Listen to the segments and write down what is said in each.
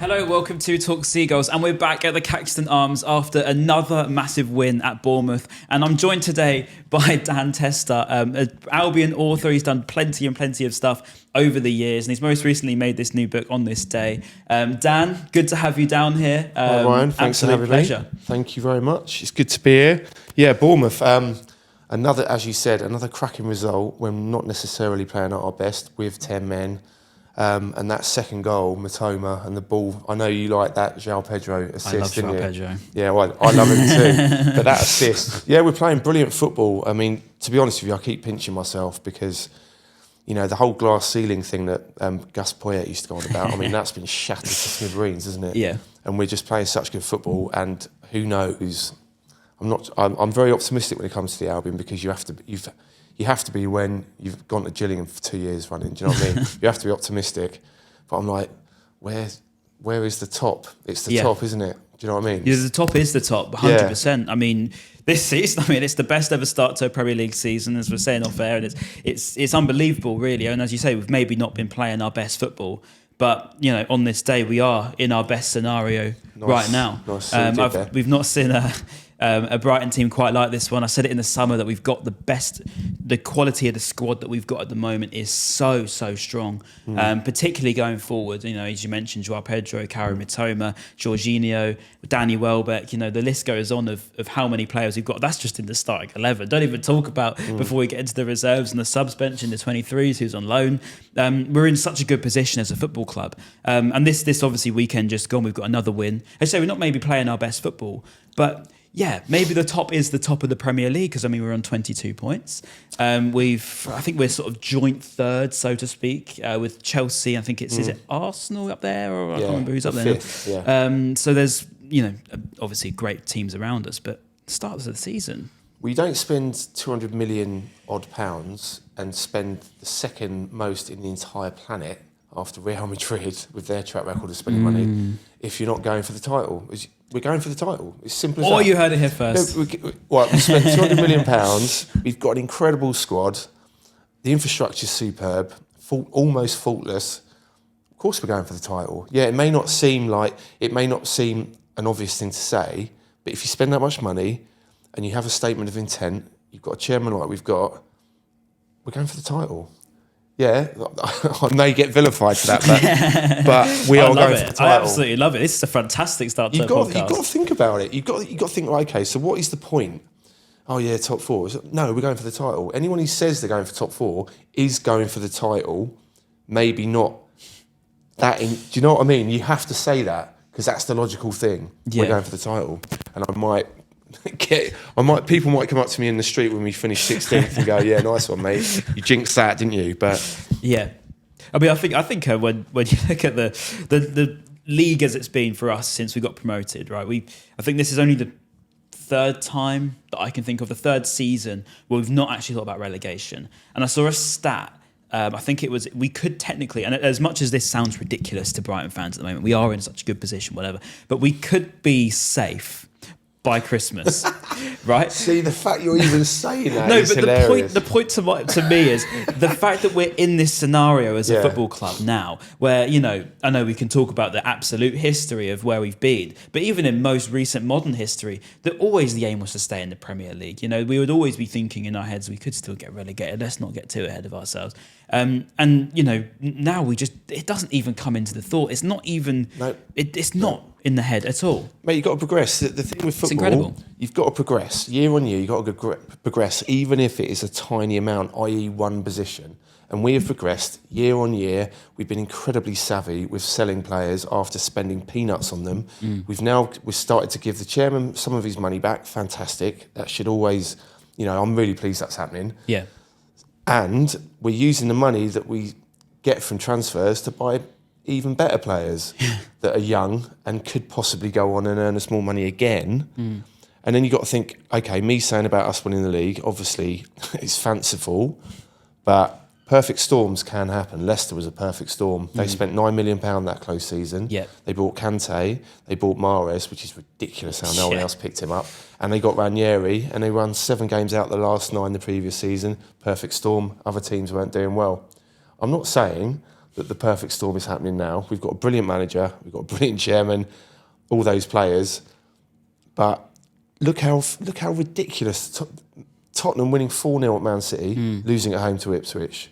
Hello, welcome to Talk Seagulls, and we're back at the Caxton Arms after another massive win at Bournemouth. And I'm joined today by Dan Tester, an Albion author. He's done plenty of stuff over the years, and he's most recently made this new book on this day. Dan, good to have you down here. Hi Ryan, thanks for having pleasure. me. Thank you very much. It's good to be here. Yeah, Bournemouth. Another, as you said, another cracking result when not necessarily playing at our best with 10 men. And that second goal, Matoma, and the ball, I know you like that João Pedro assist, didn't you? I love João Pedro. Yeah, well, I love it too. But that assist, yeah, we're playing brilliant football. I mean, to be honest with you, I keep pinching myself because, you know, the whole glass ceiling thing that Gus Poyet used to go on about, I mean, that's been shattered to smithereens, isn't it? Yeah. And we're just playing such good football, and who knows? I'm very optimistic when it comes to the Albion because you have to be when you've gone to Gillingham for 2 years running. Do you know what I mean? You have to be optimistic. But I'm like, where is the top? It's the top, isn't it? Do you know what I mean? Yeah, the top is the top, 100%. Yeah. I mean, this season, it's the best ever start to a Premier League season, as we're saying off air, and it's unbelievable, really. And as you say, we've maybe not been playing our best football, but you know, on this day, we are in our best scenario right now. Nice. We've not seen a Brighton team quite like this one. I said it in the summer that we've got the quality of the squad that we've got at the moment is so strong, particularly going forward. You know, as you mentioned, João Pedro, Kaoru Mitoma, Jorginho, Danny Welbeck, you know, the list goes on of how many players we've got. That's just in the starting 11. Don't even talk about before we get into the reserves and the subs bench and the 23s who's on loan. We're in such a good position as a football club. And this obviously weekend just gone, we've got another win. I say we're not maybe playing our best football, but yeah, maybe the top is the top of the Premier League because I mean we're on 22 points. I think we're sort of joint third, so to speak, with Chelsea. I think is it Arsenal up there, or I can't remember who's up there. Fifth, yeah. So there's obviously great teams around us, but starts of the season. We don't spend 200 million odd pounds and spend the second most in the entire planet after Real Madrid with their track record of spending money. If you're not going for the title. We're going for the title. It's simple as that. Or you heard it here first. No, we spent £200 million. We've got an incredible squad. The infrastructure's superb, almost faultless. Of course we're going for the title. Yeah, it may not seem an obvious thing to say, but if you spend that much money and you have a statement of intent, you've got a chairman like we've got, we're going for the title. Yeah, I may get vilified for that, but we are going for the title. I absolutely love it. This is a fantastic start to the podcast. You've got to think about it. You've got to think, okay, so what is the point? Oh yeah, top four. No, we're going for the title. Anyone who says they're going for top four is going for the title. Maybe not that. Do you know what I mean? You have to say that because that's the logical thing. Yeah. We're going for the title, and people might come up to me in the street when we finish 16th and go, "Yeah, nice one, mate. You jinxed that, didn't you?" But yeah, I mean, I think when you look at the league as it's been for us since we got promoted, right? I think this is only the third time that I can think of, the third season where we've not actually thought about relegation. And I saw a stat. I think it was, we could technically, and as much as this sounds ridiculous to Brighton fans at the moment, we are in such a good position, whatever, but we could be safe by Christmas, right? See, the fact you're even saying that is hilarious. The point to me is the fact that we're in this scenario as a football club now, where, you know, I know we can talk about the absolute history of where we've been, but even in most recent modern history, always the aim was to stay in the Premier League. You know, we would always be thinking in our heads, we could still get relegated, let's not get too ahead of ourselves. And, you know, now it doesn't even come into the thought. It's not even, it's not in the head at all. Mate, you've got to progress. The thing with football, you've got to progress. Year on year, you've got to progress, even if it is a tiny amount, i.e. one position. And we have progressed year on year. We've been incredibly savvy with selling players after spending peanuts on them. We've started to give the chairman some of his money back. Fantastic. That should always, you know, I'm really pleased that's happening. Yeah. And we're using the money that we get from transfers to buy even better players that are young and could possibly go on and earn us more money again. And then you've got to think, okay, me saying about us winning the league, obviously it's fanciful, but perfect storms can happen. Leicester was a perfect storm. They spent £9 million that close season. Yeah. They bought Kante, they bought Mahrez, which is ridiculous how no one else picked him up. And they got Ranieri, and they won 7 games out the last 9 the previous season. Perfect storm. Other teams weren't doing well. I'm not saying that the perfect storm is happening now. We've got a brilliant manager, we've got a brilliant chairman, all those players. But look how ridiculous. Tottenham winning 4-0 at Man City, losing at home to Ipswich.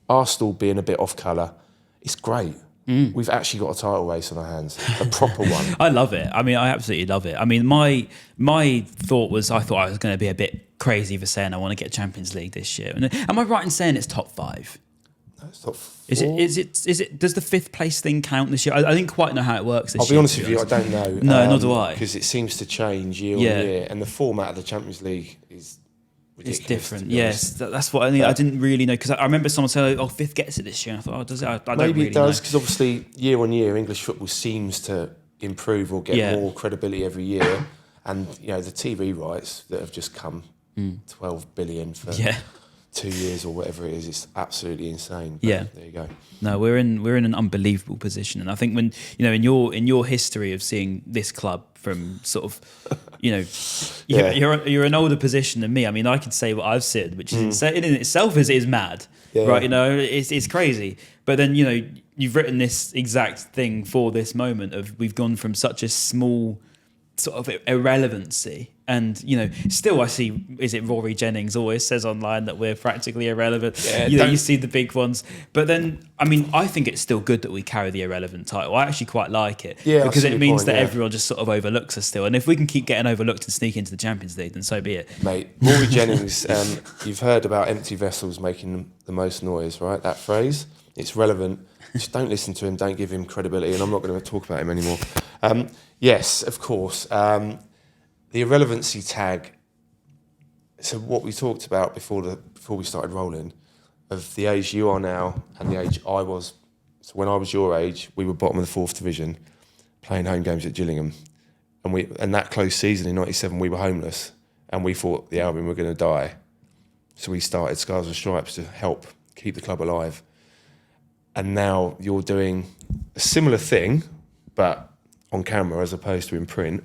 Arsenal being a bit off colour. It's great. We've actually got a title race on our hands, a proper one. I love it. I mean, I absolutely love it. I mean, my thought was I was going to be a bit crazy for saying I want to get Champions League this year. And am I right in saying it's top 5? No, it's top 4. Is it? Does the 5th place thing count this year? I didn't quite know how it works this year. I'll be honest with you, I don't know. No, nor do I. Because it seems to change year on year, and the format of the Champions League is ridiculous. It's different. Yes, that's what I think. I didn't really know because I remember someone saying, "Oh, 5th gets it this year." And I thought, "Oh, does it?" I don't Maybe really it does know. because obviously year on year English football seems to improve or get more credibility every year, and the TV rights that have just come 12 billion for 2 years or whatever it is. It's absolutely insane. But there you go. No, we're in an unbelievable position, and I think when in your history of seeing this club from sort of you're an older position than me. I mean, I could say what I've said, which is insane in itself is mad, right? It's crazy. But then you've written this exact thing for this moment of we've gone from such a small sort of irrelevancy. And, still I see, is it Rory Jennings always says online that we're practically irrelevant. Yeah, you see the big ones. But then, I mean, I think it's still good that we carry the irrelevant title. I actually quite like it. Yeah, because it means that everyone just sort of overlooks us still. And if we can keep getting overlooked and sneak into the Champions League, then so be it. Mate, Rory Jennings, you've heard about empty vessels making the most noise, right? That phrase, it's relevant. Just don't listen to him, don't give him credibility, and I'm not going to talk about him anymore. Yes, of course. The irrelevancy tag. So what we talked about before we started rolling, of the age you are now and the age I was. So when I was your age, we were bottom of the 4th division, playing home games at Gillingham, and that close season in '97 we were homeless, and we thought the Albion were going to die. So we started Scars and Stripes to help keep the club alive. And now you're doing a similar thing, but on camera as opposed to in print.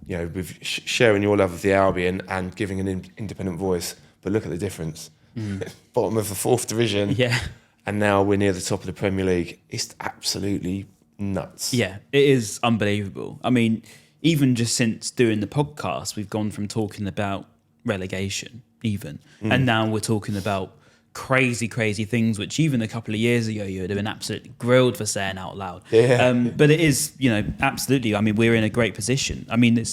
With sharing your love of the Albion and giving an independent voice. But look at the difference. Bottom of the 4th division. Yeah. And now we're near the top of the Premier League. It's absolutely nuts. Yeah, it is unbelievable. I mean, even just since doing the podcast, we've gone from talking about relegation and now we're talking about crazy things, which even a couple of years ago you would have been absolutely grilled for saying out loud. But it is, absolutely. I mean, we're in a great position. I mean,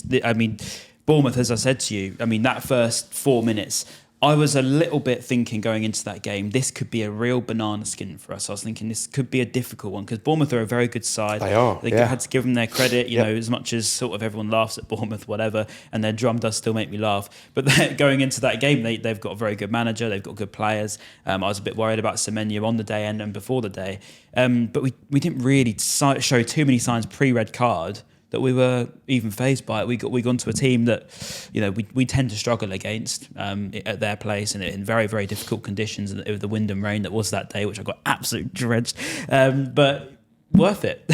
Bournemouth, as I said to you, I mean, that first 4 minutes, I was a little bit thinking going into that game, this could be a real banana skin for us. I was thinking this could be a difficult one because Bournemouth are a very good side. They are. They had to give them their credit, as much as sort of everyone laughs at Bournemouth, whatever, and their drum does still make me laugh. But going into that game, they've got a very good manager, they've got good players. I was a bit worried about Semenyo on the day and before the day. But we didn't really show too many signs pre-red card that we were even fazed by it. We gone to a team that, we tend to struggle against at their place and in very, very difficult conditions with the wind and rain that was that day, which I got absolutely drenched. But worth it.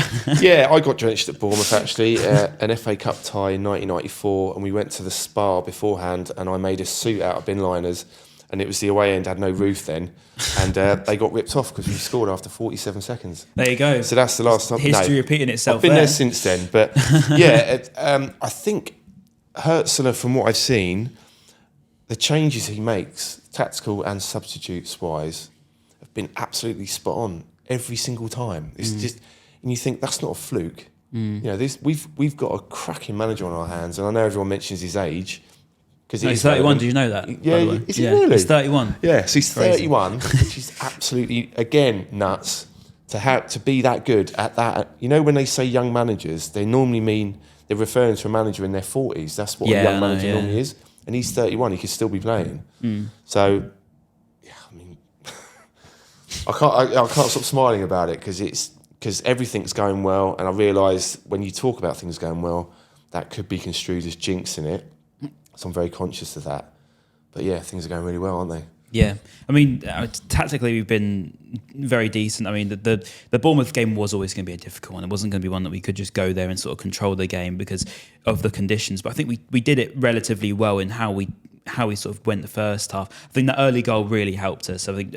Yeah, I got drenched at Bournemouth actually, an FA Cup tie in 1994, and we went to the spa beforehand, and I made a suit out of bin liners. And it was the away end, had no roof then. And they got ripped off because we scored after 47 seconds. There you go. So that's the last time. History repeating itself. I've been there since then. But I think Hertzler, from what I've seen, the changes he makes, tactical and substitutes-wise, have been absolutely spot on every single time. It's just, and you think that's not a fluke. We've got a cracking manager on our hands. And I know everyone mentions his age. He's 31, do you know that? Yeah, is he really? He's 31. Yeah, so he's 31, which is absolutely, again, nuts to be that good at that. When they say young managers, they normally mean they're referring to a manager in their 40s. That's what a young manager normally is. And he's 31, he could still be playing. So, I mean, I can't stop smiling about it because everything's going well. And I realise when you talk about things going well, that could be construed as jinxing it. So I'm very conscious of that. But yeah, things are going really well, aren't they? Yeah. I mean, tactically, we've been very decent. I mean, the Bournemouth game was always going to be a difficult one. It wasn't going to be one that we could just go there and sort of control the game because of the conditions. But I think we did it relatively well in how we how we sort of went the first half. I think the early goal really helped us. I think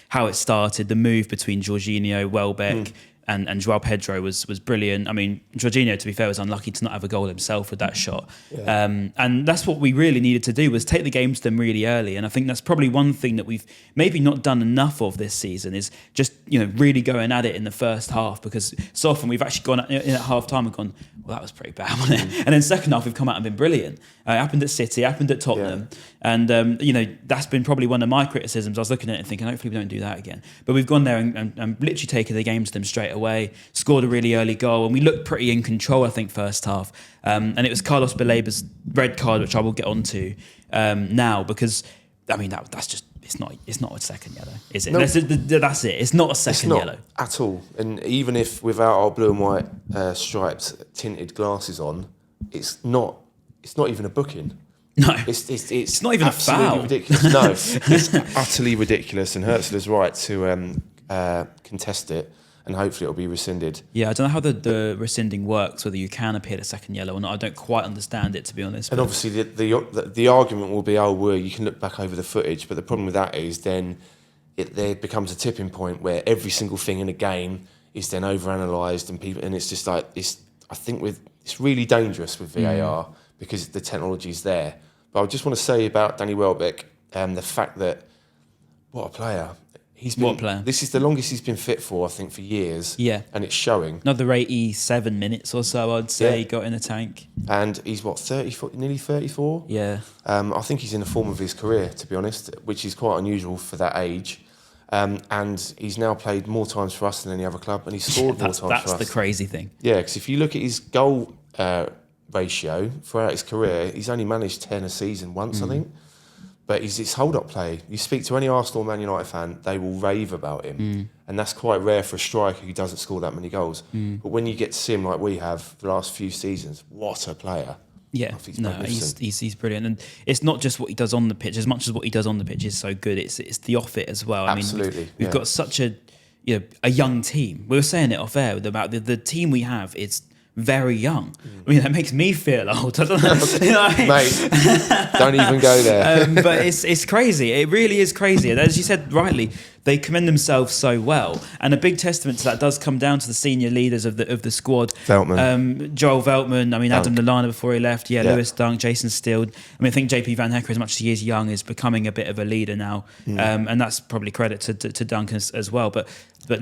how it started, the move between Jorginho, Welbeck. And Joao Pedro was brilliant. I mean, Jorginho, to be fair, was unlucky to not have a goal himself with that shot. Yeah. And that's what we really needed to do, was take the game to them really early. And I think that's probably one thing that we've maybe not done enough of this season, is just really going at it in the first half, because so often we've actually gone in at half time and gone, well, that was pretty bad, wasn't it? And then second half we've come out and been brilliant. It happened at City, happened at Tottenham, and that's been probably one of my criticisms. I was looking at it and thinking, hopefully we don't do that again. But we've gone there and literally taken the game to them straight away, scored a really early goal, and we looked pretty in control, I think, first half. And it was Carlos Baleba's red card, which I will get onto now, because I mean that's just it's not a second yellow, is it? No, that's it. It's not a second yellow at all. And even if without our blue and white striped tinted glasses on, it's not even a booking. No, it's not even a foul. Ridiculous. No, it's utterly ridiculous, and Hurtzler's right to contest it, and hopefully it'll be rescinded. Yeah, I don't know how the rescinding works, whether you can appeal a second yellow or not. I don't quite understand it, to be honest. And obviously the argument will be, you can look back over the footage, but the problem with that is then there becomes a tipping point where every single thing in a game is then overanalyzed, and it's just like I think it's really dangerous with VAR because the technology is there. But I just want to say about Danny Welbeck, the fact that what a player. This is the longest he's been fit for, I think, for years. Yeah. And it's showing. Another 87 minutes or so, I'd say, he got in the tank. And he's, nearly 34? Yeah. I think he's in the form of his career, to be honest, which is quite unusual for that age. And he's now played more times for us than any other club, and he's scored more times for us. That's the crazy thing. Yeah, because if you look at his goal ratio throughout his career, he's only managed 10 a season once, I think. But he's his hold-up play. You speak to any Arsenal or Man United fan, they will rave about him. And that's quite rare for a striker who doesn't score that many goals. But when you get to see him like we have the last few seasons, what a player. Yeah, he's brilliant. And it's not just what he does on the pitch, as much as what he does on the pitch is so good, it's the off it as well. Absolutely. I mean, we've got such a young team. We were saying it off air about the team we have is very young. I mean, that makes me feel old. I don't know. Mate, don't even go there. But it's crazy. It really is crazy. And as you said rightly, they commend themselves so well. And a big testament to that does come down to the senior leaders of the squad. Veltman. Joel Veltman, I mean, Adam Lallana before he left. Yeah, Lewis Dunk, Jason Steele. I mean, I think JP Van Hecker, as much as he is young, is becoming a bit of a leader now. And that's probably credit to Dunk as well. But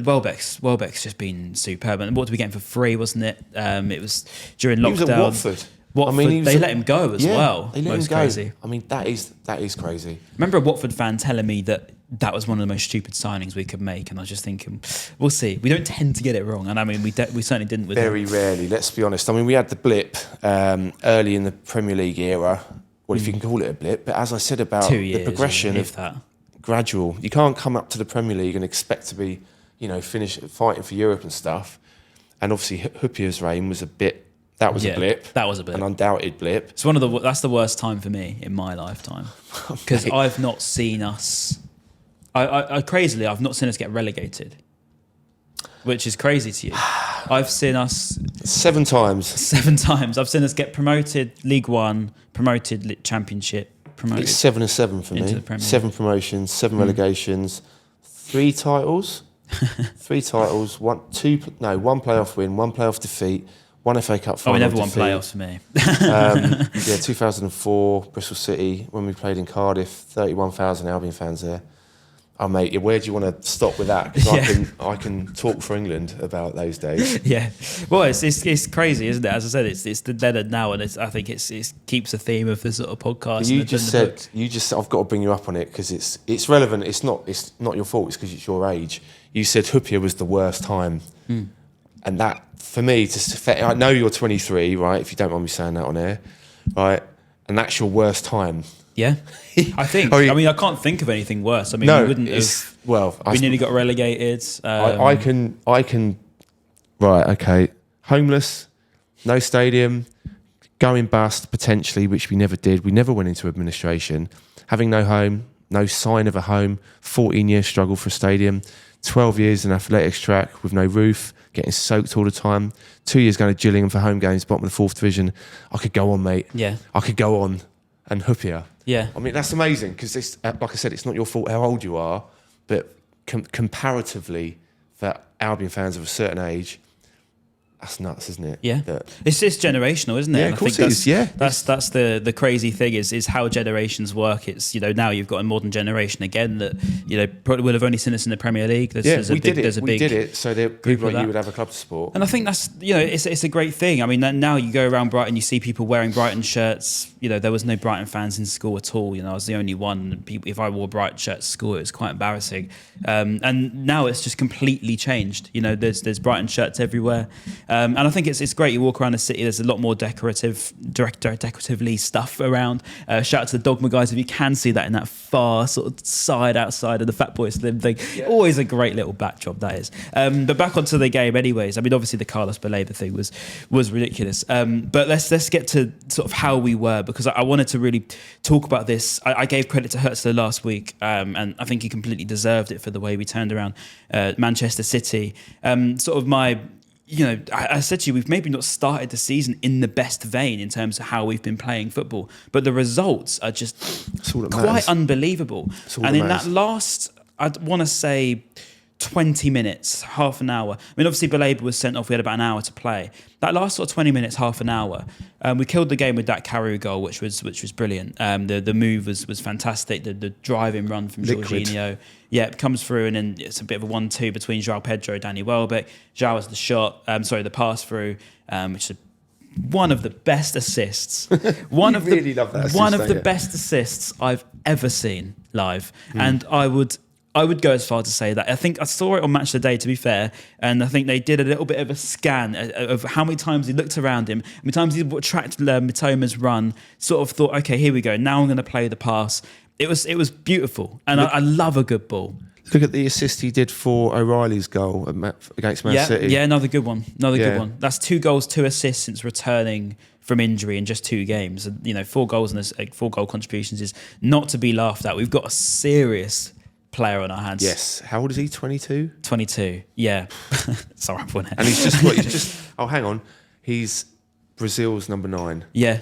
Welbeck's just been superb. And what did we get him for free, wasn't it? It was during lockdown. He was at Watford. I mean, they let him go as well. They let him go. Crazy. I mean, that is crazy. I remember a Watford fan telling me that was one of the most stupid signings we could make, and I was just thinking, we'll see. We don't tend to get it wrong, and I mean, we certainly didn't with very rarely. Let's be honest. I mean, we had the blip early in the Premier League era. Well, if you can call it a blip, but as I said about 2 years, the progression of that gradual, you can't come up to the Premier League and expect to be, finish fighting for Europe and stuff. And obviously, Huppier's reign was a bit. That was a blip. That was a blip. An undoubted blip. It's that's the worst time for me in my lifetime, because I've not seen us. Crazily, I've not seen us get relegated, which is crazy to you. I've seen us 7 times. 7 times. I've seen us get promoted League One, promoted Championship, promoted. It's 7 and 7 for me. 7 promotions, 7 relegations, 3 titles. 3 titles. One playoff win, 1 playoff defeat. 1 FA Cup final. We never won playoffs for me. 2004, Bristol City, when we played in Cardiff, 31,000 Albion fans there. Oh, mate, where do you want to stop with that? Because I can talk for England about those days. Yeah. Well, it's crazy, isn't it? As I said, it's the then now, and I think it keeps the theme of the sort of podcast. I've got to bring you up on it because it's relevant. It's not your fault. It's because it's your age. You said Huppier was the worst time. And that, for me, I know you're 23, right? If you don't mind me saying that on air, right? And that's your worst time. Yeah, I think. I mean, I can't think of anything worse. I mean, we wouldn't have. Well, we nearly got relegated. I can. Right. Okay. Homeless, no stadium, going bust potentially, which we never did. We never went into administration. Having no home, no sign of a home. 14-year struggle for a stadium. 12 years in athletics track with no roof, getting soaked all the time. 2 years going to Gillingham for home games, bottom of the 4th division. I could go on, mate. Yeah. I could go on. And Huppier. Yeah. I mean, that's amazing because it's like I said, it's not your fault how old you are, but comparatively for Albion fans of a certain age, that's nuts, isn't it? Yeah, That, it's generational, isn't it? Yeah, And of course it is. Yeah, that's the crazy thing is how generations work. It's now you've got a modern generation again that probably would have only seen us in the Premier League. We did it. So people like you would have a club to support, and I think that's it's a great thing. I mean, now you go around Brighton, you see people wearing Brighton shirts. There was no Brighton fans in school at all. I was the only one. If I wore Brighton shirts to school, it was quite embarrassing. And now it's just completely changed. There's Brighton shirts everywhere. And I think it's great. You walk around the city, there's a lot more decoratively stuff around. Shout out to the Dogma guys if you can see that in that far sort of side outside of the Fat Boy Slim thing. Yeah. Always a great little backdrop, that is. But back onto the game anyways. I mean, obviously the Carlos Baleba thing was ridiculous. But let's get to sort of how we were, because I wanted to really talk about this. I gave credit to Hertzler last week, and I think he completely deserved it for the way we turned around Manchester City. Sort of my... I said to you, we've maybe not started the season in the best vein in terms of how we've been playing football, but the results are just quite unbelievable. And in that last, I'd want to say 20 minutes, half an hour. I mean, obviously Baleba was sent off. We had about an hour to play. That last sort of 20 minutes, half an hour, we killed the game with that Carew goal, which was brilliant. The move was fantastic. The driving run from Jorginho, it comes through, and then it's a bit of a 1-2 between João Pedro and Danny Welbeck. João has the shot, the pass through, which is one of the best assists. One of the best assists I've ever seen live, and I would go as far to say that. I think I saw it on Match of the Day, to be fair, and I think they did a little bit of a scan of how many times he looked around him, how many times he tracked Mitoma's run, sort of thought, okay, here we go, now I'm going to play the pass. It was beautiful, and I love a good ball. Look at the assist he did for O'Reilly's goal against Man City. Yeah, another good one. Good one. That's 2 goals, 2 assists since returning from injury in just 2 games. 4 goals and 4 goal contributions is not to be laughed at. We've got a serious player on our hands. Yes. How old is he? 22? 22. Yeah. Sorry, everyone. And he's just. Oh, hang on. He's Brazil's number 9. Yeah.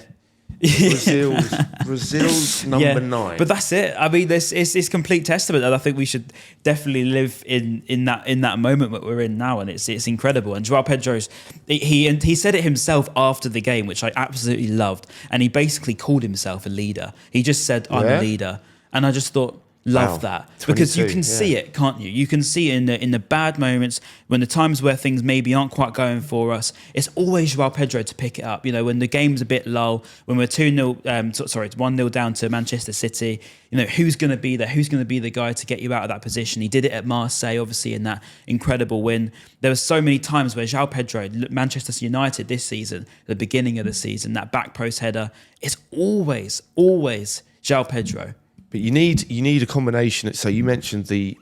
Brazil's number 9. But that's it. I mean, it's complete testament, and I think we should definitely live in that moment that we're in now, and it's incredible. And João Pedro's he said it himself after the game, which I absolutely loved, and he basically called himself a leader. He just said, "I'm a leader," and I just thought, love that, because you can see it, can't you? You can see it in the bad moments, when the times where things maybe aren't quite going for us. It's always João Pedro to pick it up. When the game's a bit lull, when we're 1-0 down to Manchester City. Who's going to be there? Who's going to be the guy to get you out of that position? He did it at Marseille, obviously, in that incredible win. There were so many times where João Pedro, Manchester United this season, the beginning of the season, that back post header, it's always João Pedro. But you need a combination. So you mentioned the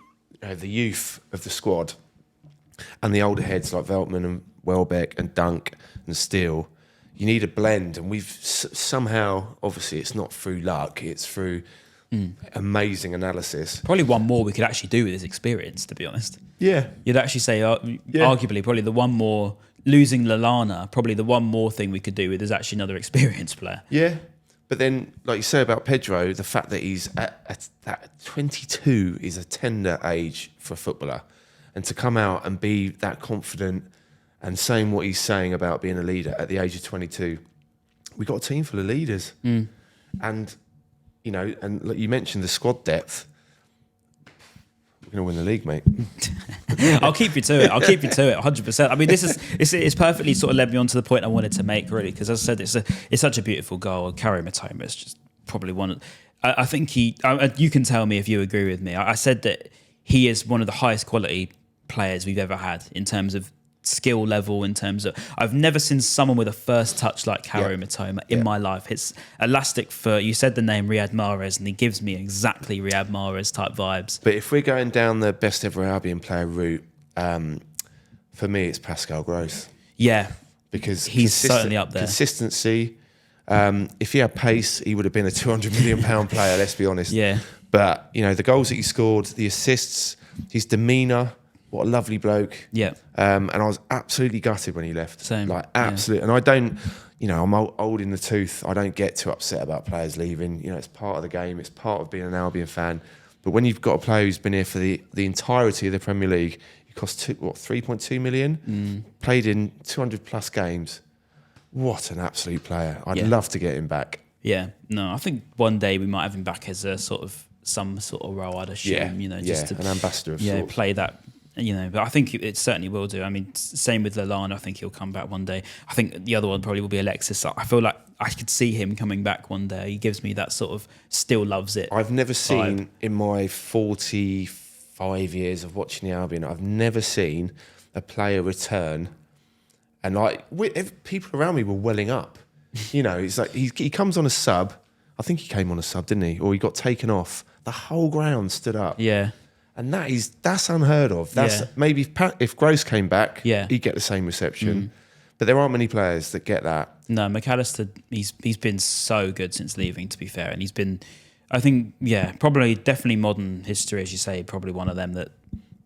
youth of the squad and the older heads like Veltman and Welbeck and Dunk and Steele. You need a blend, and we've somehow, obviously, it's not through luck; it's through amazing analysis. Probably one more we could actually do with his experience, to be honest. Yeah, you'd actually say, arguably, probably the one more, losing Lallana, probably the one more thing we could do with is actually another experienced player. Yeah. But then, like you say about Pedro, the fact that he's at 22 is a tender age for a footballer. And to come out and be that confident and saying what he's saying about being a leader at the age of 22, we got a team full of leaders. And, and like you mentioned the squad depth. We're going to win the league, mate. I'll keep you to it. 100%. I mean, it's perfectly sort of led me on to the point I wanted to make, really, because as I said, it's such a beautiful goal. Karim Mitoma is just probably one of... I think you can tell me if you agree with me. I said that he is one of the highest quality players we've ever had in terms of skill level, in terms of... I've never seen someone with a first touch like Karim Mitoma in my life. It's elastic foot. You said the name Riyad Mahrez, and he gives me exactly Riyad Mahrez type vibes. But if we're going down the best ever Albion player route, for me it's Pascal Gross. Yeah, because he's certainly up there. Consistency. If he had pace, he would have been a £200 million player. Let's be honest. Yeah. But the goals that he scored, the assists, his demeanour. What a lovely bloke. Yeah. And I was absolutely gutted when he left. Same. Like, absolutely. Yeah. And I don't, I'm old in the tooth. I don't get too upset about players leaving. It's part of the game. It's part of being an Albion fan. But when you've got a player who's been here for the entirety of the Premier League, he costs 3.2 million, played in 200 plus games. What an absolute player. I'd love to get him back. Yeah, no, I think one day we might have him back as a some sort of role, I'd assume, just to, an ambassador of sorts. Play that, but I think it certainly will do. I mean, same with Lallana, I think he'll come back one day. I think the other one probably will be Alexis. I feel like I could see him coming back one day. He gives me that sort of still loves it. I've never seen, vibe. in my 45 years of watching the Albion, I've never seen a player return and people around me were welling up. It's like he comes on a sub. I think he came on a sub, didn't he? Or he got taken off. The whole ground stood up. Yeah. And that's unheard of. Maybe if Gross came back, he'd get the same reception. But there aren't many players that get that. No, McAllister, he's been so good since leaving, to be fair. And he's been, I think, definitely modern history, as you say, probably one of them that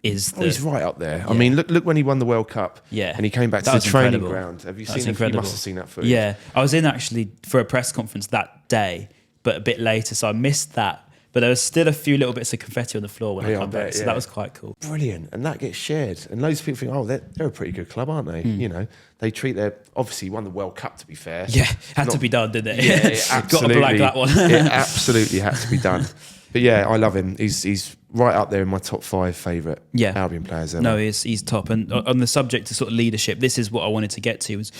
is he's right up there. Yeah. I mean, look when he won the World Cup and he came back to the training ground. Have you seen it? You must have seen that footage. Yeah, I was in actually for a press conference that day, but a bit later, so I missed that. But there was still a few little bits of confetti on the floor when I come back, so that was quite cool. Brilliant, and that gets shared. And loads of people think, they're a pretty good club, aren't they? They treat obviously won the World Cup, to be fair. Yeah, had to be done, didn't it? Yeah, it absolutely. Got to blag that one. It absolutely had to be done. But yeah, I love him. He's right up there in my top 5 favourite Albion players ever. No, he's top. And on the subject of sort of leadership, this is what I wanted to get to, was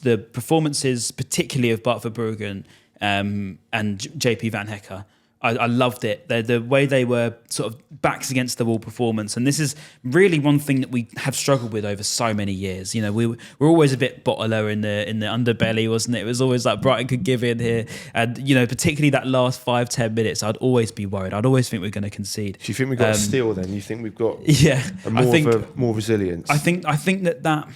the performances, particularly of Bart Verbruggen and JP Van Hecker. I loved it. The way they were sort of backs against the wall performance. And this is really one thing that we have struggled with over so many years. We're always a bit bottler in the underbelly, wasn't it? It was always like Brighton could give in here. And, particularly that last 5-10 minutes, I'd always be worried. I'd always think we're going to concede. Do you think we've got a steal then? You think we've got more resilience? I think that...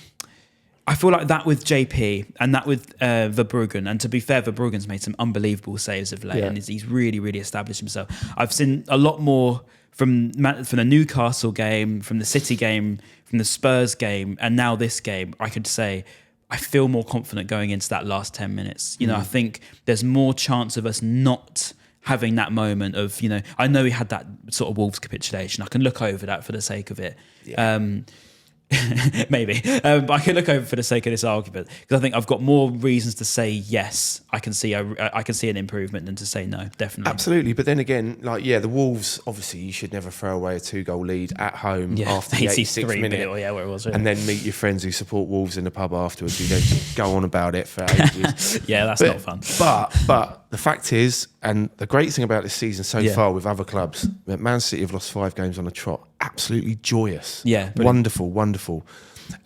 I feel like that with JP and that with Verbruggen, and to be fair, Verbruggen's made some unbelievable saves of late, and he's really, really established himself. I've seen a lot more from the Newcastle game, from the City game, from the Spurs game, and now this game. I could say I feel more confident going into that last 10 minutes. I think there's more chance of us not having that moment of, I know we had that sort of Wolves capitulation. I can look over that for the sake of it. Yeah. Maybe, but I can look over for the sake of this argument, because I think I've got more reasons to say yes. I can see an improvement than to say no. Definitely, absolutely. But then again, the Wolves, obviously, you should never throw away a 2-goal lead at home after the 86th minute, where it was, and then meet your friends who support Wolves in the pub afterwards. You don't go on about it for ages. That's not fun. But the fact is, and the great thing about this season so far with other clubs, that Man City have lost 5 games on the trot. Absolutely joyous. Yeah, wonderful.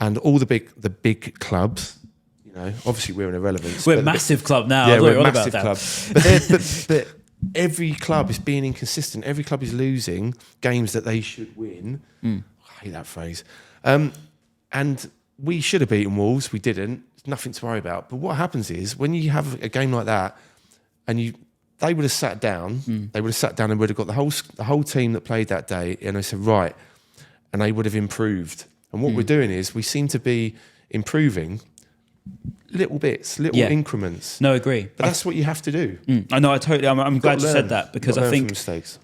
And all the big clubs, obviously we're an irrelevance. We're a massive club now. Yeah, we're a massive club. But every club is being inconsistent. Every club is losing games that they should win. I hate that phrase. And we should have beaten Wolves. We didn't. There's nothing to worry about. But what happens is, when you have a game like that, and they would have sat down. They would have sat down and would have got the whole team that played that day, and they said, right, and they would have improved. And what we're doing is we seem to be improving little bits, increments. No, agree. But that's what you have to do. I know. I'm glad you said that, because I think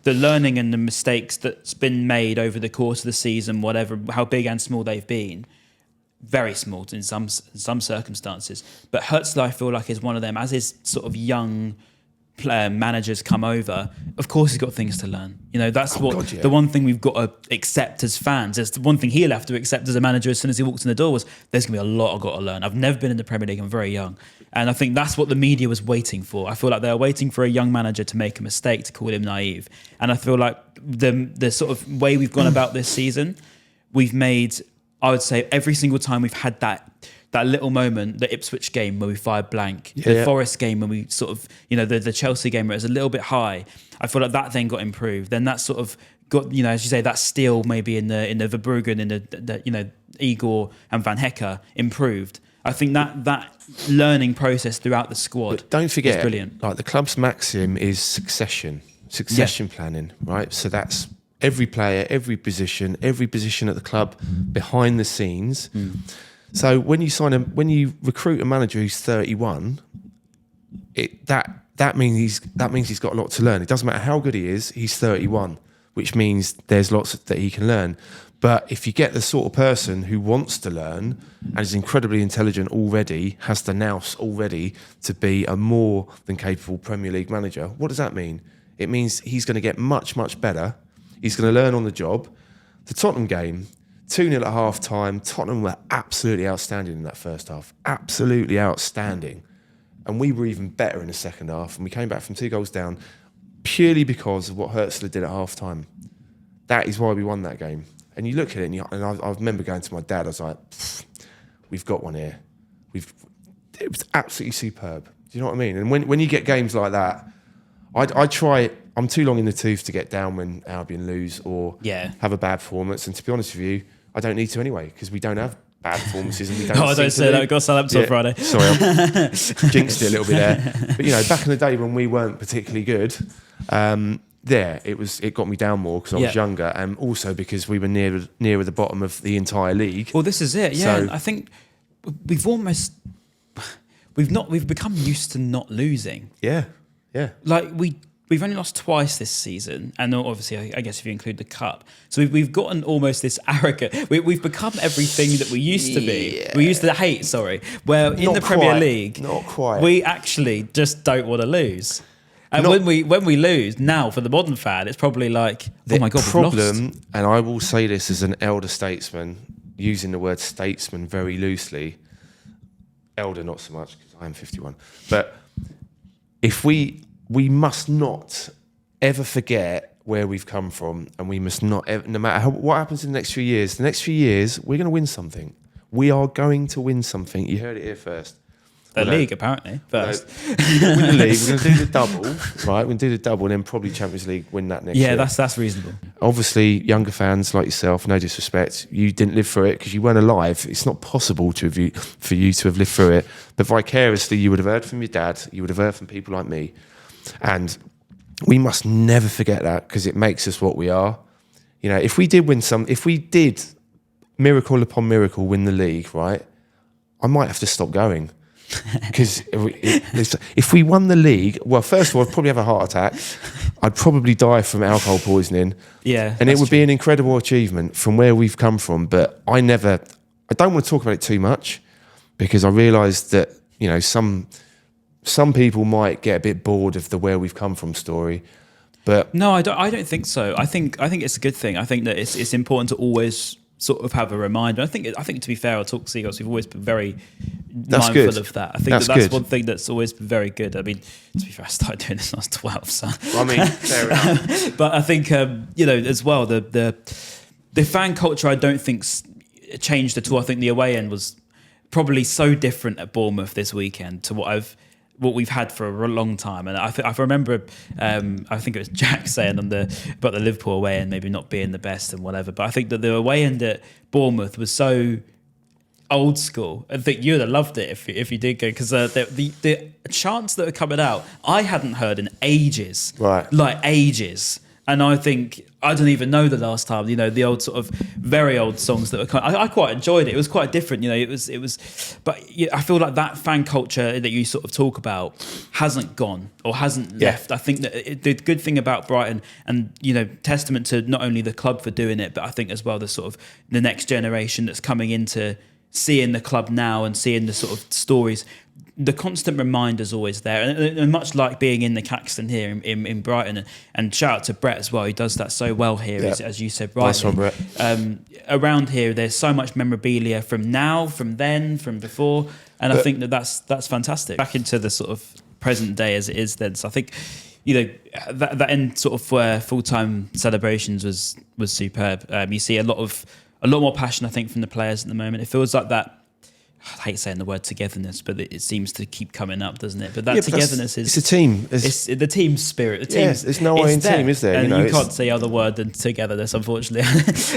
the learning and the mistakes that's been made over the course of the season, whatever, how big and small they've been, very small in some circumstances. But Herzl, I feel like, is one of them. As his sort of young managers come over, of course he's got things to learn. That's the one thing we've got to accept as fans. It's the one thing he'll have to accept as a manager as soon as he walks in the door, was there's going to be a lot I've got to learn. I've never been in the Premier League. I'm very young. And I think that's what the media was waiting for. I feel like they were waiting for a young manager to make a mistake, to call him naive. And I feel like the sort of way we've gone about this season, we've made, I would say, every single time we've had that little moment, the Ipswich game where we fired blank, the Forest game when we sort of, the Chelsea game where it was a little bit high, I feel like that then got improved. Then that sort of got, as you say, that steal maybe in the Verbruggen, in the Igor and Van Hecker improved. I think that learning process throughout the squad, but don't forget, is brilliant. Like, the club's maxim is succession planning, right? So that's every player, every position at the club behind the scenes. So when you recruit a manager who's 31, that means he's got a lot to learn. It doesn't matter how good he is, he's 31, which means there's lots that he can learn. But if you get the sort of person who wants to learn and is incredibly intelligent already, has the nous already to be a more than capable Premier League manager, what does that mean? It means he's going to get much, much better. He's going to learn on the job. The Tottenham game, 2-0 at half-time, Tottenham were absolutely outstanding in that first half. Absolutely outstanding. And we were even better in the second half, and we came back from 2 goals down purely because of what Hertzler did at half-time. That is why we won that game. And you look at it, and I remember going to my dad, I was like, we've got one here. It was absolutely superb. Do you know what I mean? And when you get games like that, I try, I'm too long in the tooth to get down when Albion lose or have a bad performance. And to be honest with you, I don't need to anyway, because we don't have bad performances and we don't. I don't say that. We've got Southampton on Friday. Sorry, I jinxed it a little bit there. But back in the day when we weren't particularly good, it got me down more because I was younger, and also because we were nearer the bottom of the entire league. Well, this is it. Yeah, so, I think we've become used to not losing. Yeah. Like we've only lost twice this season, and obviously, I guess if you include the cup, so we've gotten almost this arrogant. We've become everything that we used to be. Yeah. We used to hate. Sorry, where in the Premier League, not quite. We actually just don't want to lose. And when we lose now, for the modern fan, it's probably like, oh my God, we've lost. And I will say this as an elder statesman, using the word statesman very loosely. Elder, not so much, because I am 51. But if we must not ever forget where we've come from, and we must not ever, no matter what happens in the next few years, we're going to win something. We are going to win something. You heard it here first. The league, apparently, first. Win the league. We're going to do the double, right? We're going to do the double and then probably Champions League, win that next year. Yeah, that's reasonable. Obviously, younger fans like yourself, no disrespect, you didn't live through it because you weren't alive. It's not possible for you to have lived through it. But vicariously, you would have heard from your dad, you would have heard from people like me. And we must never forget that, because it makes us what we are. If we did miracle upon miracle win the league, right, I might have to stop going. Because if we won the league, well, first of all, I'd probably have a heart attack. I'd probably die from alcohol poisoning. Yeah, and it would be an incredible achievement from where we've come from. But I don't want to talk about it too much, because I realise that some people might get a bit bored of the where we've come from story. But no, I don't think so. I think it's a good thing. I think that it's important to always sort of have a reminder. I think to be fair, our Talk Seagulls, we've always been very mindful of that. I think that's one thing that's always been very good. I mean, to be fair, I started doing this when I was 12, so I mean, fair enough. But I think as well, the fan culture, I don't think changed at all. I think the away end was probably so different at Bournemouth this weekend to what we've had for a long time. And I remember, I think it was Jack saying about the Liverpool away end maybe not being the best and whatever, but I think that the away end at Bournemouth was so old school. I think you would have loved it if you did go, because the chants that were coming out, I hadn't heard in ages. Right. Like ages. And I think, I don't even know the last time, the old sort of very old songs that were I quite enjoyed it. It was quite different, it was, but I feel like that fan culture that you sort of talk about hasn't gone or hasn't left. I think that the good thing about Brighton, and, testament to not only the club for doing it, but I think as well the sort of the next generation that's coming into seeing the club now and seeing the sort of stories, the constant reminder's always there, and much like being in the Caxton here in Brighton, and shout out to Brett as well, he does that so well here, as you said rightly. Nice one, Brett. Around here, there's so much memorabilia from now, from then, from before, and I think that's fantastic. Back into the sort of present day as it is then, so I think that end sort of full-time celebrations was superb. You see a lot more passion, I think, from the players at the moment. It feels like that. I hate saying the word togetherness, but it seems to keep coming up, doesn't it? But that togetherness is... It's a team. It's the team spirit. There's no way in team, is there? And you can't say other word than togetherness, unfortunately.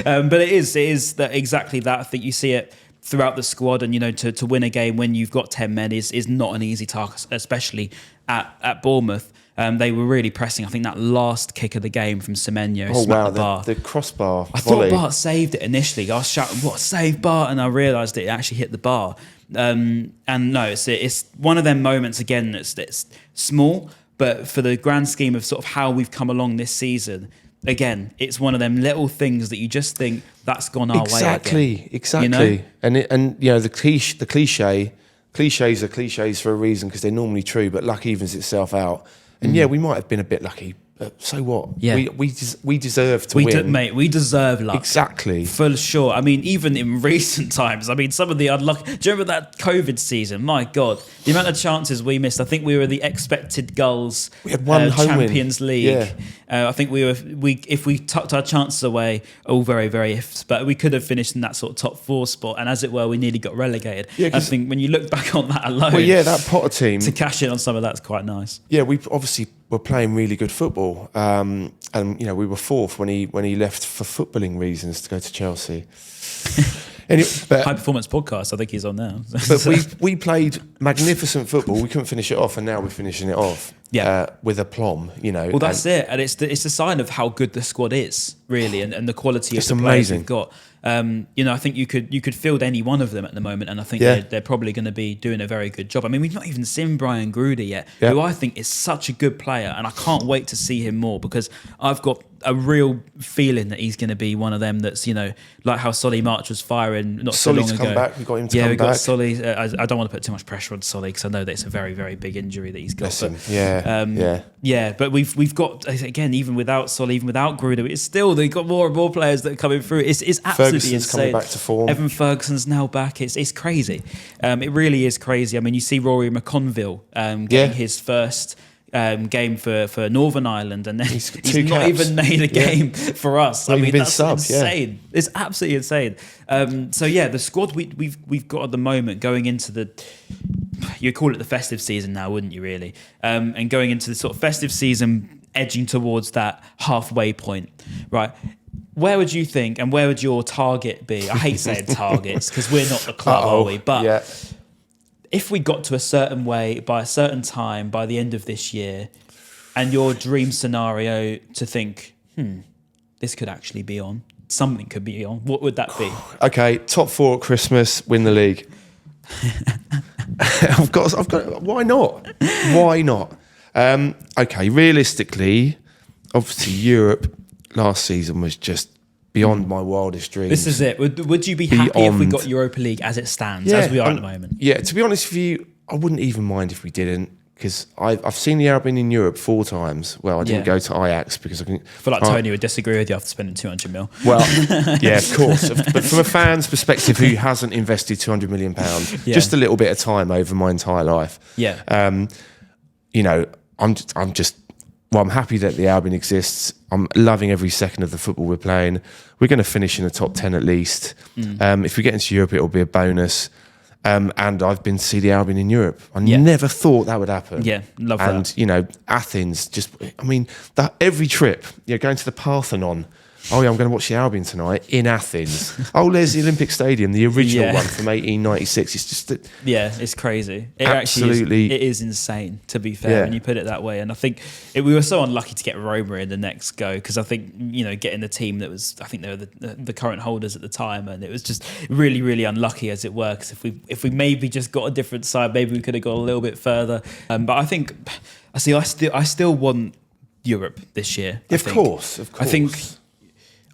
But it is that exactly that. I think you see it throughout the squad, and to win a game when you've got 10 men is not an easy task, especially at Bournemouth. They were really pressing. I think that last kick of the game from Semenyo smacked the bar. The crossbar I volley. thought Bart saved it initially. I was shouting, "What, save Bart?" And I realised it actually hit the bar. And no, it's one of them moments again that's small, but for the grand scheme of sort of how we've come along this season, again, it's one of them little things that you just think that's gone our way again. Exactly. You know? And you know, the cliches are cliches for a reason because they're normally true, but luck evens itself out. And yeah, we might have been a bit lucky, but so what? Yeah. We deserve to win. Mate, we deserve luck. Exactly. For sure. I mean, even in recent times, I mean, some of the unlucky... Do you remember that COVID season? My God. The amount of chances we missed. I think we were the expected goals. We had one home Champions win. League. Yeah. I think if we tucked our chances away, all very, very ifs, but we could have finished in that sort of top 4 spot. And as it were, we nearly got relegated. Yeah, I think when you look back on that alone... Well, yeah, that Potter team... To cash in on some of that's quite nice. Yeah, we obviously were playing really good football. And, you know, we were 4th when he left for footballing reasons to go to Chelsea. Anyway, High Performance Podcast, I think he's on now. But we played magnificent football. We couldn't finish it off, and now we're finishing it off with aplomb, you know. Well, that's it. And it's a sign of how good the squad is, really, and the quality of the players we've got. You know, I think you could field any one of them at the moment, and I think they're probably going to be doing a very good job. I mean, we've not even seen Brian Gruder yet, who I think is such a good player, and I can't wait to see him more because I've got a real feeling that he's going to be one of them that's, you know, like how Solly March was firing not so long ago. Come back. We got him to come back. Yeah, we got Solly. I don't want to put too much pressure on Solly because I know that it's a very, very big injury that he's got. Listen, but, yeah, but we've got, again, even without Solly, even without Gruder, it's still, they've got more and more players that are coming through. It's absolutely Ferguson's insane. Coming back to form. Evan Ferguson's now back. It's crazy. It really is crazy. I mean, you see Rory McConville getting his first game for Northern Ireland, and then he's not even made a game for us. I mean, that's insane. It's absolutely insane. So yeah, the squad we've got at the moment going into you call it the festive season now, wouldn't you? Really, and going into the sort of festive season, edging towards that halfway point, right? Where would you think, and where would your target be? I hate saying targets because we're not the club, are we? But if we got to a certain way by a certain time by the end of this year, and your dream scenario to think, this could actually be on, something could be on, what would that be? Okay, top 4 at Christmas, win the league. I've got. Why not? Why not? Okay, realistically, obviously Europe last season was just beyond my wildest dreams. This is it. Would you be happy if we got Europa League as it stands, as we are at the moment? Yeah, to be honest with you, I wouldn't even mind if we didn't, because I've seen the Albion in Europe 4 times. Well, I didn't go to Ajax because I feel like Tony would disagree with you after spending 200 mil. Well, yeah, of course. But from a fan's perspective who hasn't invested £200 million, just a little bit of time over my entire life. Yeah. You know, I'm happy that the Albion exists. I'm loving every second of the football we're playing. We're going to finish in the top 10 at least. If we get into Europe, it'll be a bonus. And I've been to see the Albion in Europe. I never thought that would happen. Yeah, love that. And, you know, Athens, every trip, going to the Parthenon. Oh, yeah, I'm going to watch the Albion tonight in Athens. Oh, there's the Olympic Stadium, the original one from 1896. It's just... it's crazy. It absolutely... It is insane, to be fair, when you put it that way. And I think we were so unlucky to get Roma in the next go, because I think, you know, getting the team that was... I think they were the current holders at the time, and it was just really, really unlucky, as it were, because if we maybe just got a different side, maybe we could have gone a little bit further. But I think... I still want Europe this year. Of course.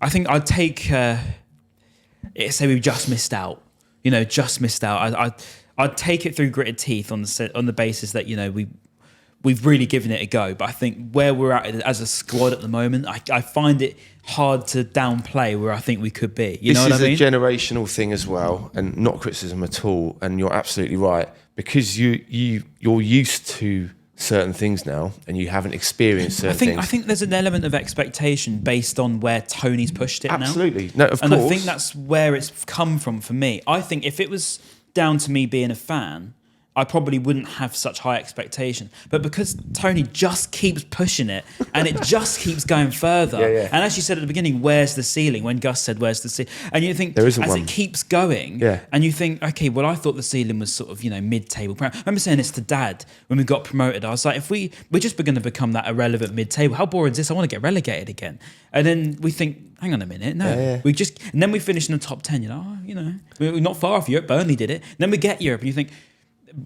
I think I'd take, say we've just missed out. You know, just missed out. I'd take it through gritted teeth on the basis that, you know, we've really given it a go. But I think where we're at as a squad at the moment, I find it hard to downplay where I think we could be. You know what I mean? This is a generational thing as well, and not criticism at all. And you're absolutely right, because you're used to certain things now, and you haven't experienced certain things. I think there's an element of expectation based on where Tony's pushed it Absolutely. now. No, of and course. I think that's where it's come from for me. I think if it was down to me being a fan, I probably wouldn't have such high expectation. But because Tony just keeps pushing it and it just keeps going further. And as you said at the beginning, where's the ceiling? When Gus said, where's the ceiling? And you think, as it keeps going, and you think, okay, well, I thought the ceiling was sort of, mid-table. I remember saying this to Dad when we got promoted. I was like, if we're just going to become that irrelevant mid-table, how boring is this? I want to get relegated again. And then we think, hang on a minute, no. And then we finish in the top 10, we're not far off Europe. Burnley did it. And then we get Europe and you think,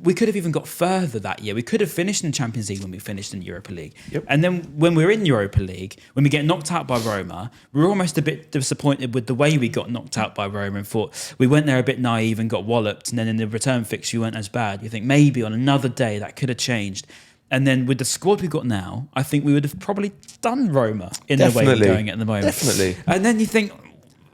we could have even got further that year. We could have finished in the Champions League when we finished in Europa League. And then when we're in Europa League, when we get knocked out by Roma, we're almost a bit disappointed with the way we got knocked out by Roma and thought we went there a bit naive and got walloped. And then in the return fixture, we weren't as bad. You think maybe on another day that could have changed. And then with the squad we've got now, I think we would have probably done Roma in the way we're going at the moment. Definitely. And then you think,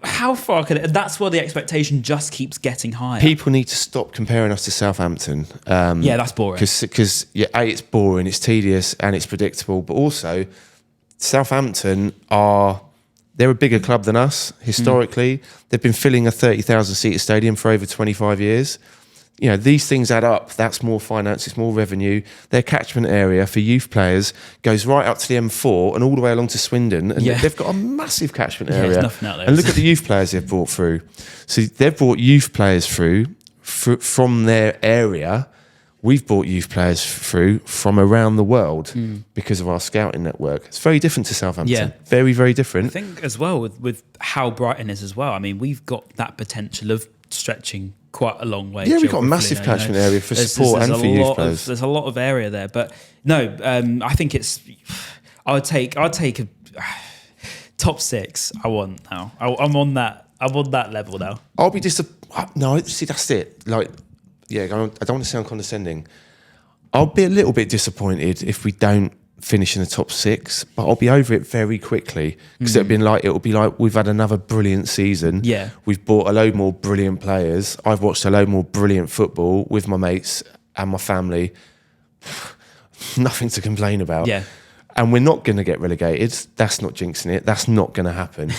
how far could it? That's where the expectation just keeps getting higher. People need to stop comparing us to Southampton. That's boring. Because it's boring, it's tedious, and it's predictable. But also, Southampton they're a bigger club than us historically. They've been filling a 30,000 seater stadium for over 25 years. These things add up. That's more finance, it's more revenue. Their catchment area for youth players goes right up to the M4 and all the way along to Swindon. And they've got a massive catchment area. There's nothing out there. And look at the youth players they've brought through. So they've brought youth players through from their area. We've brought youth players through from around the world because of our scouting network. It's very different to Southampton. Yeah. Very, very different. I think as well with how Brighton is as well. I mean, we've got that potential of stretching quite a long way. Yeah, we've got a massive catchment area for support and for youth players. There's a lot of area there, but no, I think I'd take a top 6. I want now. I'm on that level now. I'll be no, see, that's it. I don't want to sound condescending. I'll be a little bit disappointed if we don't finish in the top 6, but I'll be over it very quickly because it'll be like we've had another brilliant season. Yeah, we've bought a load more brilliant players. I've watched a load more brilliant football with my mates and my family. Nothing to complain about. Yeah. And we're not going to get relegated. That's not jinxing it. That's not going to happen.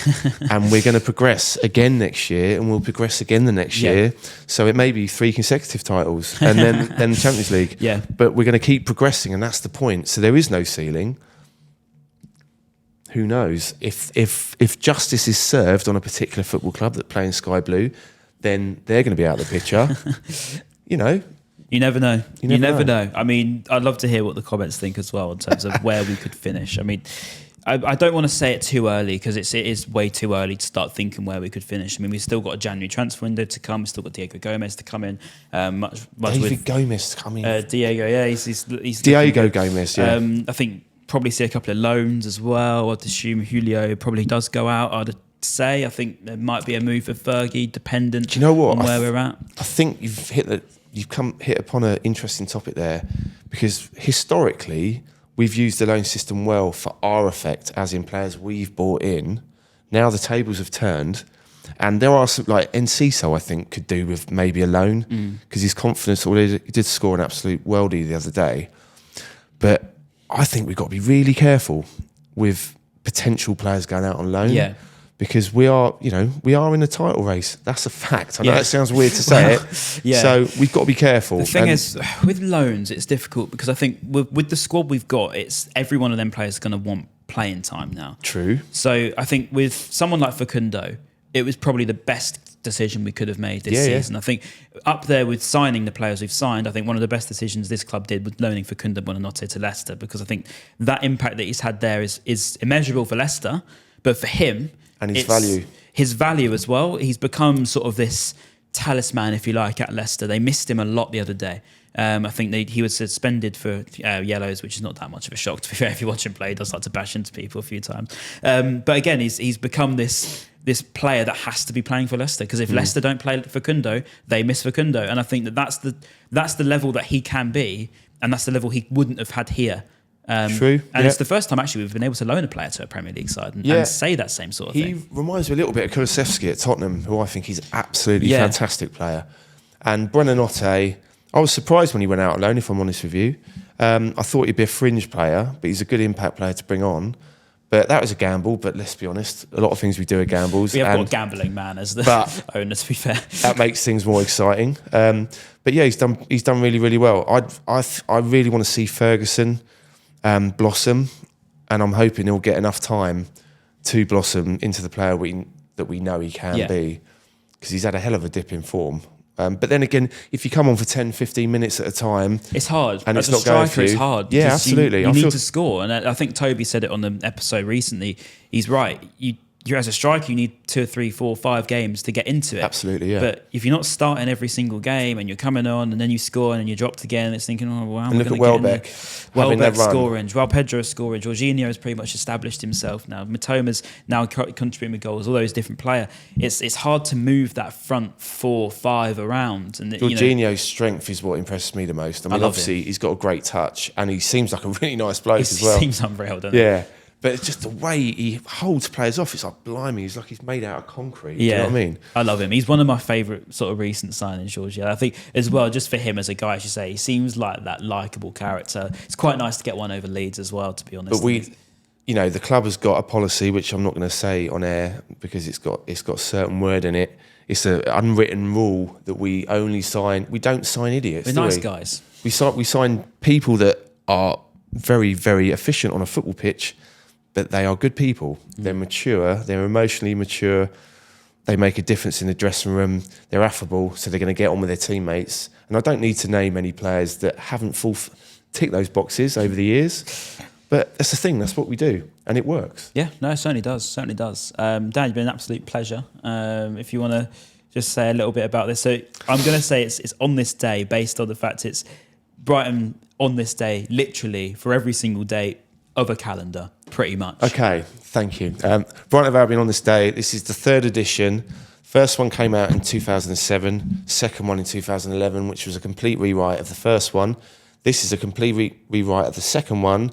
And we're going to progress again next year, and we'll progress again the next year. So it may be 3 consecutive titles, and then the Champions League. Yeah. But we're going to keep progressing, and that's the point. So there is no ceiling. Who knows? If justice is served on a particular football club that play in sky blue, then they're going to be out of the picture. You never know. You never know. I mean, I'd love to hear what the comments think as well in terms of where we could finish. I mean, I don't want to say it too early because it is way too early to start thinking where we could finish. I mean, we've still got a January transfer window to come. We've still got Diego Gomez to come in. Gomez coming. Diego, yeah. He's Diego Gomez, yeah. I think probably see a couple of loans as well. I'd assume Julio probably does go out. I'd say. I think there might be a move for Fergie, dependent. Do you know what? On where we're at. I think you've hit upon an interesting topic there, because historically we've used the loan system well for our effect, as in players we've bought in. Now the tables have turned, and there are some, like Enciso, I think, could do with maybe a loan because his confidence. He did score an absolute worldie the other day, but I think we've got to be really careful with potential players going out on loan. Yeah. Because we are in a title race. That's a fact. I know that sounds weird to say it. Yeah. So we've got to be careful. The thing is, with loans, it's difficult because I think with the squad we've got, it's every one of them players is going to want playing time now. True. So I think with someone like Facundo, it was probably the best decision we could have made this season. I think up there with signing the players we've signed, I think one of the best decisions this club did was loaning Facundo Buonanotte to Leicester, because I think that impact that he's had there is immeasurable for Leicester, but for him... And his value as well. He's become sort of this talisman, if you like, at Leicester. They missed him a lot the other day. I think he was suspended for yellows, which is not that much of a shock, to be fair. If you watch him play, he does like to bash into people a few times. But again, he's become this player that has to be playing for Leicester, because if Leicester don't play Facundo, they miss Facundo. And I think that's the level that he can be, and that's the level he wouldn't have had here. True. And it's the first time actually we've been able to loan a player to a Premier League side and say that same sort of thing. He reminds me a little bit of Kulusevski at Tottenham, who I think he's absolutely fantastic player. And Buonanotte, I was surprised when he went out alone, if I'm honest with you. I thought he'd be a fringe player, but he's a good impact player to bring on. But that was a gamble. But let's be honest, a lot of things we do are gambles. We have got a gambling man as the owner, to be fair. That makes things more exciting. But yeah, he's done really, really well. I really want to see Ferguson blossom, and I'm hoping he'll get enough time to blossom into the player that we know he can be, because he's had a hell of a dip in form. But then again, if you come on for 10, 15 minutes at a time... It's hard. And As it's a not going striker, for you. it's hard. Yeah, absolutely. You need to score. And I think Toby said it on the episode recently. He's right. You're as a striker, you need 2, 3, 4, 5 games to get into it. Absolutely, yeah. But if you're not starting every single game and you're coming on and then you score and then you dropped again, it's thinking, oh, well, how am I going to get in there? Welbeck scoring, Joao Pedro scoring, Jorginho has pretty much established himself now. Matoma's now contributing with goals, all those different players. It's hard to move that front 4, 5 around. And Jorginho's strength is what impresses me the most. I mean, obviously, he's got a great touch and he seems like a really nice bloke as well. He seems unreal, doesn't he? Yeah. But it's just the way he holds players off. It's like, blimey, he's like he's made out of concrete. Yeah. Do you know what I mean? I love him. He's one of my favourite sort of recent signings, George. Yeah, I think as well, just for him as a guy, I should say, he seems like that likeable character. It's quite nice to get one over Leeds as well, to be honest. But the club has got a policy, which I'm not going to say on air because it's got a certain word in it. It's an unwritten rule that we don't sign idiots. We're nice guys. We sign people that are very, very efficient on a football pitch, but they are good people. They're mature. They're emotionally mature. They make a difference in the dressing room. They're affable, so they're going to get on with their teammates. And I don't need to name any players that haven't ticked those boxes over the years. But that's the thing. That's what we do, and it works. Yeah, no, it certainly does. Certainly does. Dan, it's been an absolute pleasure. If you want to just say a little bit about this, so I'm going to say it's on this day, based on the fact it's Brighton on this day, literally for every single day of a calendar, pretty much. Okay, thank you. Brighton of Albion on this day. This is the 3rd edition. First one came out in 2007. Second one in 2011, which was a complete rewrite of the first one. This is a complete rewrite of the second one,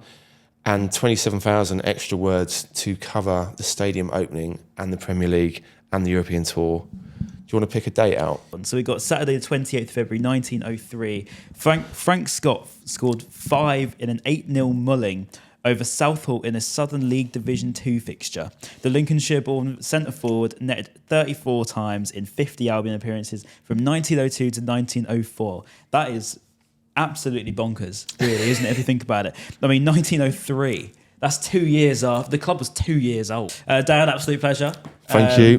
and 27,000 extra words to cover the stadium opening and the Premier League and the European Tour. Do you want to pick a date out? So we got Saturday the 28th of February 1903. Frank Scott scored 5 in an 8-0 mulling over Southall in a Southern League Division 2 fixture. The Lincolnshire-born centre-forward netted 34 times in 50 Albion appearances from 1902 to 1904. That is absolutely bonkers, really, isn't it, if you think about it? I mean, 1903, that's 2 years after. The club was 2 years old. Dan, absolute pleasure. Thank you.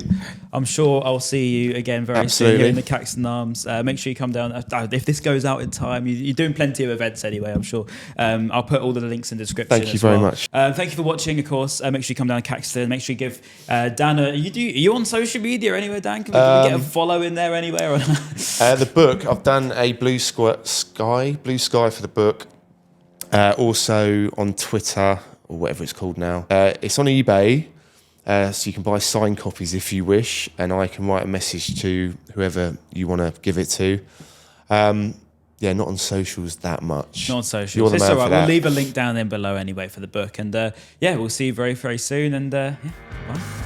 I'm sure I'll see you again very soon here in the Caxton Arms. Make sure you come down. If this goes out in time, you're doing plenty of events anyway, I'm sure. I'll put all the links in the description. Thank you very much. Thank you for watching, of course. Make sure you come down to Caxton. Make sure you give Dan are you on social media anywhere, Dan? Can we get a follow in there anywhere? The book, I've done a blue sky for the book. Also on Twitter, or whatever it's called now. It's on eBay. So you can buy signed copies if you wish, and I can write a message to whoever you want to give it to. Not on socials that much. Not on socials. You're the man all right. for that. We'll leave a link down there below anyway for the book, and we'll see you very, very soon. And bye.